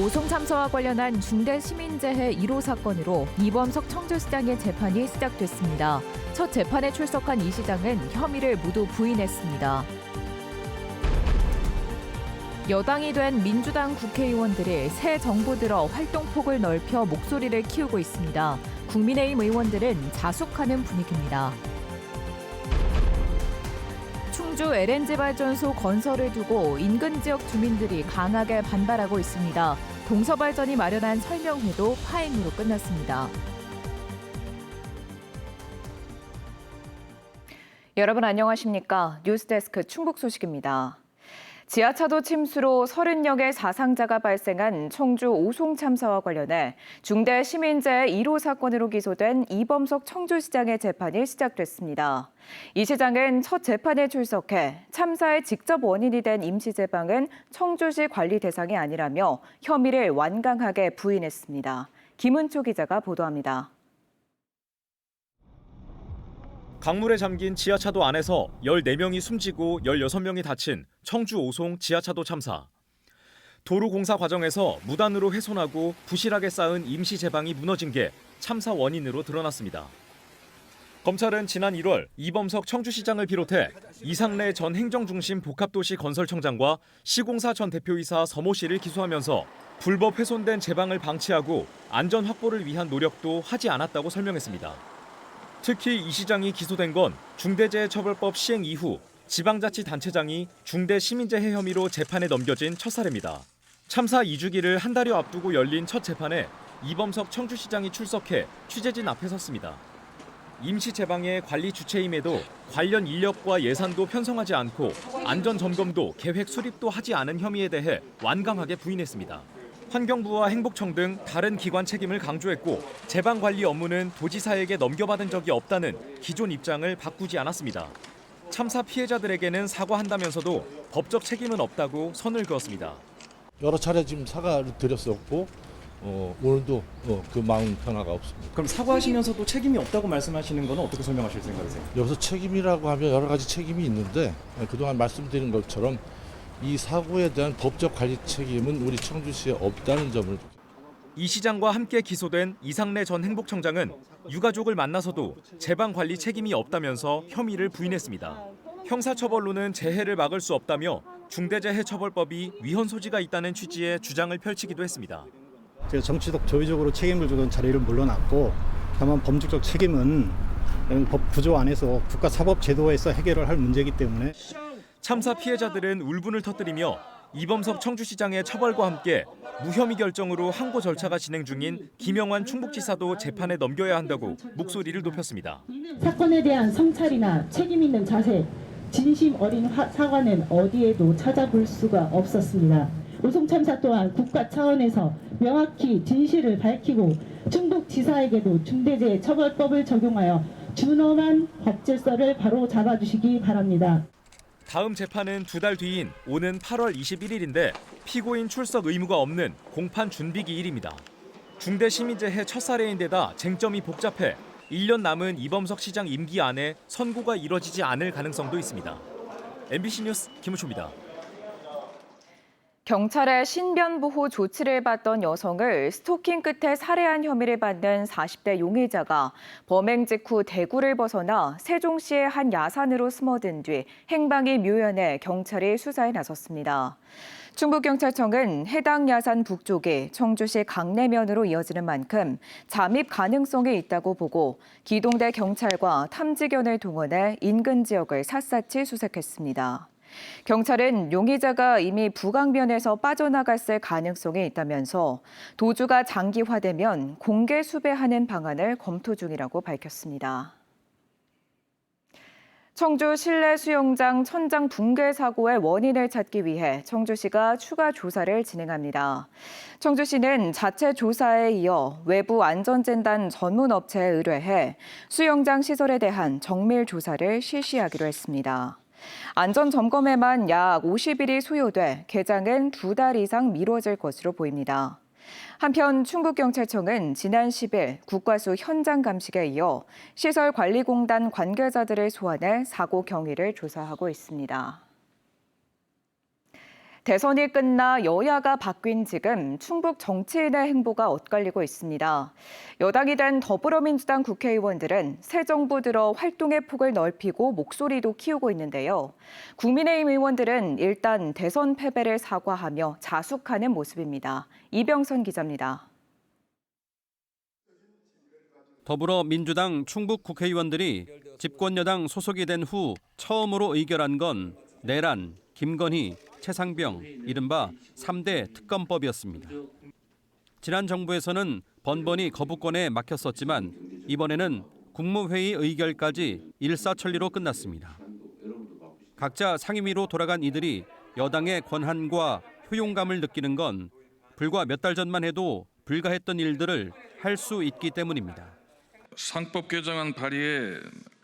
오송 참사와 관련한 중대 시민재해 1호 사건으로 이범석 청주시장의 재판이 시작됐습니다. 첫 재판에 출석한 이 시장은 혐의를 모두 부인했습니다. 여당이 된 민주당 국회의원들이 새 정부 들어 활동폭을 넓혀 목소리를 키우고 있습니다. 국민의힘 의원들은 자숙하는 분위기입니다. 충주 LNG 발전소 건설을 두고 인근 지역 주민들이 강하게 반발하고 있습니다. 동서발전이 마련한 설명회도 파행으로 끝났습니다. 여러분 안녕하십니까? 뉴스데스크 충북 소식입니다. 지하차도 침수로 30여 사상자가 발생한 청주 오송 참사와 관련해 중대 시민재해 1호 사건으로 기소된 이범석 청주시장의 재판이 시작됐습니다. 이 시장은 첫 재판에 출석해 참사의 직접 원인이 된 임시제방은 청주시 관리 대상이 아니라며 혐의를 완강하게 부인했습니다. 김은초 기자가 보도합니다. 강물에 잠긴 지하차도 안에서 14명이 숨지고 16명이 다친 청주 오송 지하차도 참사. 도로 공사 과정에서 무단으로 훼손하고 부실하게 쌓은 임시 제방이 무너진 게 참사 원인으로 드러났습니다. 검찰은 지난 1월 이범석 청주시장을 비롯해 이상래 전 행정중심 복합도시 건설청장과 시공사 전 대표이사 서모 씨를 기소하면서 불법 훼손된 제방을 방치하고 안전 확보를 위한 노력도 하지 않았다고 설명했습니다. 특히 이 시장이 기소된 건 중대재해처벌법 시행 이후 지방자치단체장이 중대시민재해 혐의로 재판에 넘겨진 첫 사례입니다. 참사 2주기를 한 달여 앞두고 열린 첫 재판에 이범석 청주시장이 출석해 취재진 앞에 섰습니다. 임시제방의 관리 주체임에도 관련 인력과 예산도 편성하지 않고 안전점검도 계획 수립도 하지 않은 혐의에 대해 완강하게 부인했습니다. 환경부와 행복청 등 다른 기관 책임을 강조했고 제방 관리 업무는 도지사에게 넘겨받은 적이 없다는 기존 입장을 바꾸지 않았습니다. 참사 피해자들에게는 사과한다면서도 법적 책임은 없다고 선을 그었습니다. 여러 차례 지금 사과를 드렸었고 오늘도 그 마음 변화가 없습니다. 그럼 사과하시면서도 책임이 없다고 말씀하시는 건 어떻게 설명하실 생각이세요? 여기서 책임이라고 하면 여러 가지 책임이 있는데 그동안 말씀드린 것처럼 이 사고에 대한 법적 관리 책임은 우리 청주시에 없다는 점을. 이 시장과 함께 기소된 이상래 전 행복청장은 유가족을 만나서도 제방 관리 책임이 없다면서 혐의를 부인했습니다. 형사처벌로는 재해를 막을 수 없다며 중대재해처벌법이 위헌 소지가 있다는 취지의 주장을 펼치기도 했습니다. 제가 정치적 조의적으로 책임을 주던 자리를 물러났고 다만 법률적 책임은 법 구조 안에서 국가사법제도에서 해결을 할 문제이기 때문에. 참사 피해자들은 울분을 터뜨리며 이범석 청주시장의 처벌과 함께 무혐의 결정으로 항고 절차가 진행 중인 김영환 충북지사도 재판에 넘겨야 한다고 목소리를 높였습니다. 사건에 대한 성찰이나 책임 있는 자세, 진심 어린 사과는 어디에도 찾아볼 수가 없었습니다. 오송 참사 또한 국가 차원에서 명확히 진실을 밝히고 충북지사에게도 중대재해처벌법을 적용하여 준엄한 법 질서를 바로 잡아주시기 바랍니다. 다음 재판은 2달 뒤인 오는 8월 21일인데 피고인 출석 의무가 없는 공판 준비 기일입니다. 중대시민재해 첫 사례인데다 쟁점이 복잡해 1년 남은 이범석 시장 임기 안에 선고가 이뤄지지 않을 가능성도 있습니다. MBC 뉴스 김우초입니다. 경찰의 신변보호 조치를 받던 여성을 스토킹 끝에 살해한 혐의를 받는 40대 용의자가 범행 직후 대구를 벗어나 세종시의 한 야산으로 숨어든 뒤 행방이 묘연해 경찰이 수사에 나섰습니다. 충북경찰청은 해당 야산 북쪽이 청주시 강내면으로 이어지는 만큼 잠입 가능성이 있다고 보고 기동대 경찰과 탐지견을 동원해 인근 지역을 샅샅이 수색했습니다. 경찰은 용의자가 이미 부강변에서 빠져나갔을 가능성이 있다면서 도주가 장기화되면 공개 수배하는 방안을 검토 중이라고 밝혔습니다. 청주 실내 수영장 천장 붕괴 사고의 원인을 찾기 위해 청주시가 추가 조사를 진행합니다. 청주시는 자체 조사에 이어 외부 안전진단 전문 업체에 의뢰해 수영장 시설에 대한 정밀 조사를 실시하기로 했습니다. 안전 점검에만 약 50일이 소요돼 개장은 2달 이상 미뤄질 것으로 보입니다. 한편 충북경찰청은 지난 10일 국과수 현장 감식에 이어 시설관리공단 관계자들을 소환해 사고 경위를 조사하고 있습니다. 대선이 끝나 여야가 바뀐 지금 충북 정치인의 행보가 엇갈리고 있습니다. 여당이 된 더불어민주당 국회의원들은 새 정부 들어 활동의 폭을 넓히고 목소리도 키우고 있는데요. 국민의힘 의원들은 일단 대선 패배를 사과하며 자숙하는 모습입니다. 이병선 기자입니다. 더불어민주당 충북 국회의원들이 집권여당 소속이 된 후 처음으로 의결한 건 내란, 김건희, 최상병, 이른바 3대 특검법이었습니다. 지난 정부에서는 번번이 거부권에 막혔었지만 이번에는 국무회의 의결까지 일사천리로 끝났습니다. 각자 상임위로 돌아간 이들이 여당의 권한과 효용감을 느끼는 건 불과 몇 달 전만 해도 불가했던 일들을 할 수 있기 때문입니다. 상법 개정안 발의에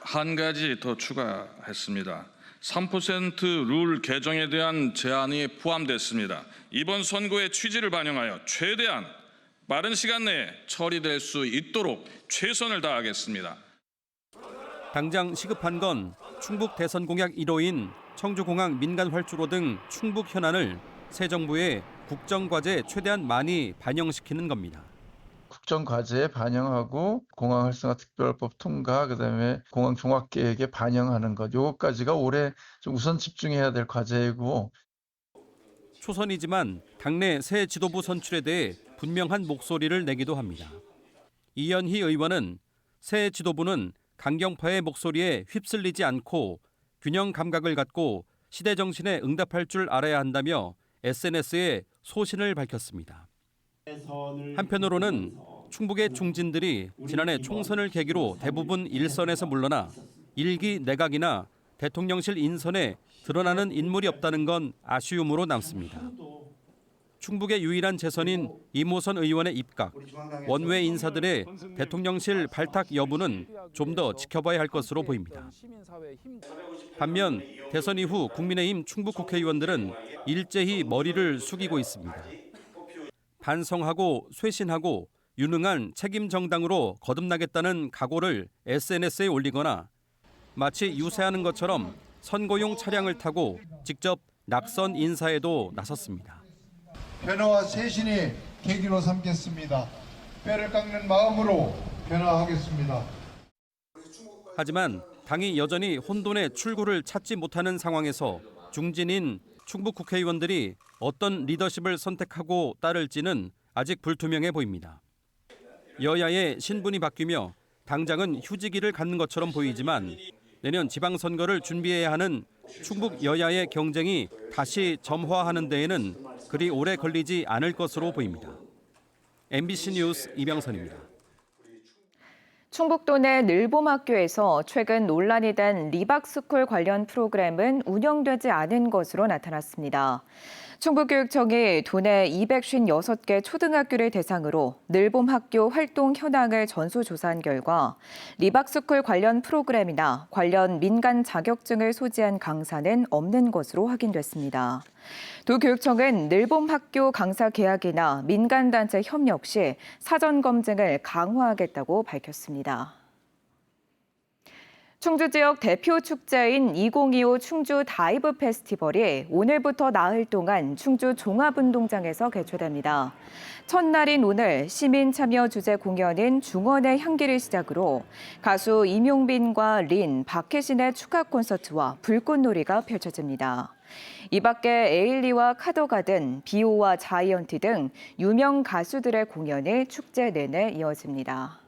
한 가지 더 추가했습니다. 3% 룰 개정에 대한 제안이 포함됐습니다. 이번 선거의 취지를 반영하여 최대한 빠른 시간 내에 처리될 수 있도록 최선을 다하겠습니다. 당장 시급한 건 충북 대선 공약 1호인 청주공항 민간 활주로 등 충북 현안을 새 정부의 국정과제에 최대한 많이 반영시키는 겁니다. 국정과제에 반영하고 공항 활성화 특별법 통과, 그다음에 공항 종합계획에 반영하는 것, 요것까지가 올해 좀 우선 집중해야 될 과제이고. 초선이지만 당내 새 지도부 선출에 대해 분명한 목소리를 내기도 합니다. 이현희 의원은 새 지도부는 강경파의 목소리에 휩쓸리지 않고 균형 감각을 갖고 시대 정신에 응답할 줄 알아야 한다며 SNS에 소신을 밝혔습니다. 한편으로는 충북의 중진들이 지난해 총선을 계기로 대부분 일선에서 물러나 일기 내각이나 대통령실 인선에 드러나는 인물이 없다는 건 아쉬움으로 남습니다. 충북의 유일한 재선인 이모선 의원의 입각, 원외 인사들의 대통령실 발탁 여부는 좀 더 지켜봐야 할 것으로 보입니다. 반면 대선 이후 국민의힘 충북 국회의원들은 일제히 머리를 숙이고 있습니다. 반성하고 쇄신하고 유능한 책임 정당으로 거듭나겠다는 각오를 SNS에 올리거나 마치 유세하는 것처럼 선거용 차량을 타고 직접 낙선 인사에도 나섰습니다. 변화와 쇄신의 계기로 삼겠습니다. 뼈를 깎는 마음으로 변화하겠습니다. 하지만 당이 여전히 혼돈의 출구를 찾지 못하는 상황에서 중진인 충북 국회의원들이 어떤 리더십을 선택하고 따를지는 아직 불투명해 보입니다. 여야의 신분이 바뀌며 당장은 휴지기를 갖는 것처럼 보이지만 내년 지방선거를 준비해야 하는 충북 여야의 경쟁이 다시 점화하는 데에는 그리 오래 걸리지 않을 것으로 보입니다. MBC 뉴스 이병선입니다. 충북도 내 늘봄학교에서 최근 논란이 된 리박스쿨 관련 프로그램은 운영되지 않은 것으로 나타났습니다. 충북교육청이 도내 256개 초등학교를 대상으로 늘봄학교 활동 현황을 전수조사한 결과 리박스쿨 관련 프로그램이나 관련 민간 자격증을 소지한 강사는 없는 것으로 확인됐습니다. 도교육청은 늘봄학교 강사 계약이나 민간단체 협력 시 사전 검증을 강화하겠다고 밝혔습니다. 충주 지역 대표 축제인 2025 충주 다이브 페스티벌이 오늘부터 나흘 동안 충주 종합운동장에서 개최됩니다. 첫날인 오늘 시민 참여 주제 공연인 중원의 향기를 시작으로 가수 임용빈과 린, 박혜신의 축하 콘서트와 불꽃놀이가 펼쳐집니다. 이 밖에 에일리와 카더가든, 비오와 자이언티 등 유명 가수들의 공연이 축제 내내 이어집니다.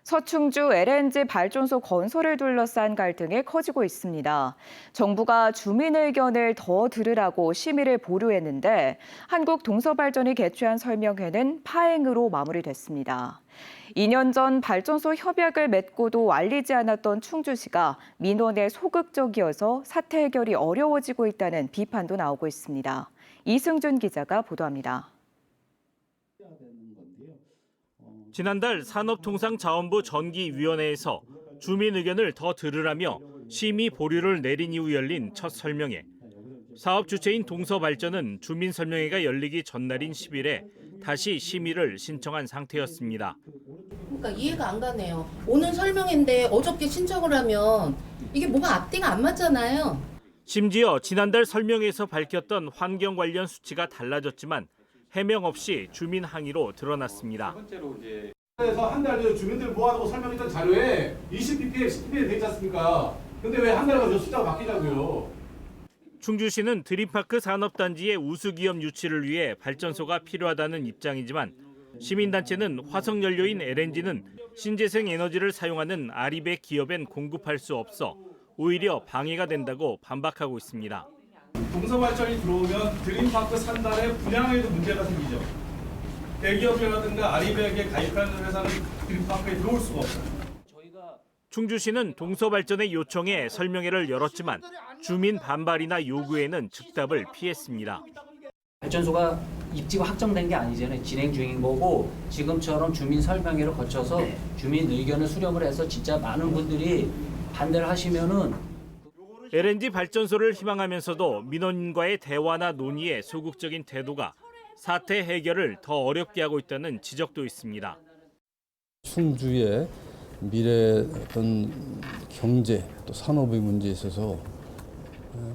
서충주 LNG 발전소 건설을 둘러싼 갈등이 커지고 있습니다. 정부가 주민 의견을 더 들으라고 심의를 보류했는데 한국동서발전이 개최한 설명회는 파행으로 마무리됐습니다. 2년 전 발전소 협약을 맺고도 알리지 않았던 충주시가 민원에 소극적이어서 사태 해결이 어려워지고 있다는 비판도 나오고 있습니다. 이승준 기자가 보도합니다. 지난달 산업통상자원부 전기위원회에서 주민 의견을 더 들으라며 심의 보류를 내린 이후 열린 첫 설명회. 사업 주체인 동서발전은 주민 설명회가 열리기 전날인 10일에 다시 심의를 신청한 상태였습니다. 그러니까 이해가 안 가네요. 오늘 설명회인데 어저께 신청을 하면 이게 뭐가 앞뒤가 안 맞잖아요. 심지어 지난달 설명에서 밝혔던 환경 관련 수치가 달라졌지만 해명 없이 주민 항의로 드러났습니다. 그래서 한 달 전에 주민들 모아두고 설명했던 자료에 20ppm, 10ppm 돼 있지 않습니까? 근데 왜 한 달 가지고 숫자가 바뀌냐고요? 충주시는 드림파크 산업단지의 우수기업 유치를 위해 발전소가 필요하다는 입장이지만 시민단체는 화석연료인 LNG는 신재생 에너지를 사용하는 아리백 기업엔 공급할 수 없어 오히려 방해가 된다고 반박하고 있습니다. 동서발전이 들어오면 드림파크 산단에 분양에도 문제가 생기죠. 대기업이라든가 아리백에 가입하는 회사는 드림파크에 들어올 수가 없어요. 충주시는 동서발전의 요청에 설명회를 열었지만 주민 반발이나 요구에는 즉답을 피했습니다. 발전소가 입지가 확정된 게 아니잖아요. 진행 중인 거고 지금처럼 주민 설명회를 거쳐서 주민 의견을 수렴을 해서 진짜 많은 분들이 반대를 하시면은 LNG 발전소를 희망하면서도 민원인과의 대화나 논의에 소극적인 태도가 사태 해결을 더 어렵게 하고 있다는 지적도 있습니다. 충주의 미래 어떤 경제 또 산업의 문제에 있어서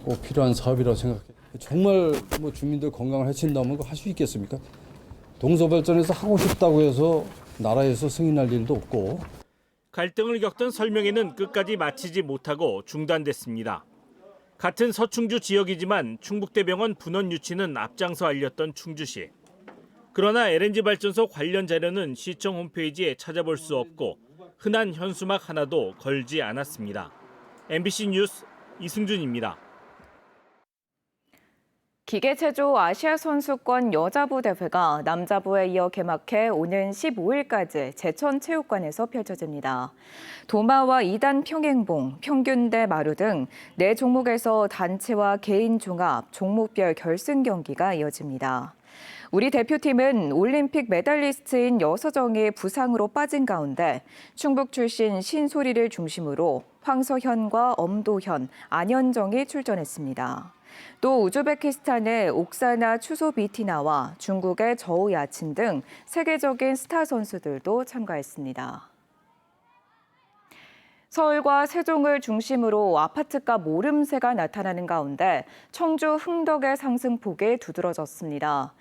꼭 필요한 사업이라고 생각해요. 정말 뭐 주민들 건강을 해친다면 그거 할 수 있겠습니까? 동서발전에서 하고 싶다고 해서 나라에서 승인할 일도 없고. 갈등을 겪던 설명회는 끝까지 마치지 못하고 중단됐습니다. 같은 서충주 지역이지만 충북대병원 분원 유치는 앞장서 알렸던 충주시. 그러나 LNG 발전소 관련 자료는 시청 홈페이지에 찾아볼 수 없고 흔한 현수막 하나도 걸지 않았습니다. MBC 뉴스 이승준입니다. 기계체조 아시아 선수권 여자부 대회가 남자부에 이어 개막해 오는 15일까지 제천체육관에서 펼쳐집니다. 도마와 2단 평행봉, 평균대 마루 등 4종목에서 단체와 개인 종합, 종목별 결승 경기가 이어집니다. 우리 대표팀은 올림픽 메달리스트인 여서정이 부상으로 빠진 가운데 충북 출신 신소리를 중심으로 황서현과 엄도현, 안현정이 출전했습니다. 또 우즈베키스탄의 옥사나 추소비티나와 중국의 저우야친 등 세계적인 스타 선수들도 참가했습니다. 서울과 세종을 중심으로 아파트값 오름세가 나타나는 가운데 청주 흥덕의 상승폭이 두드러졌습니다.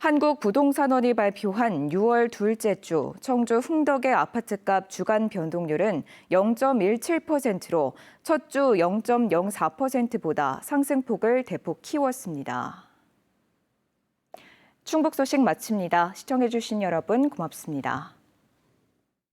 한국부동산원이 발표한 6월 둘째 주 청주 흥덕의 아파트값 주간 변동률은 0.17%로 첫 주 0.04%보다 상승폭을 대폭 키웠습니다. 충북 소식 마칩니다. 시청해주신 여러분 고맙습니다.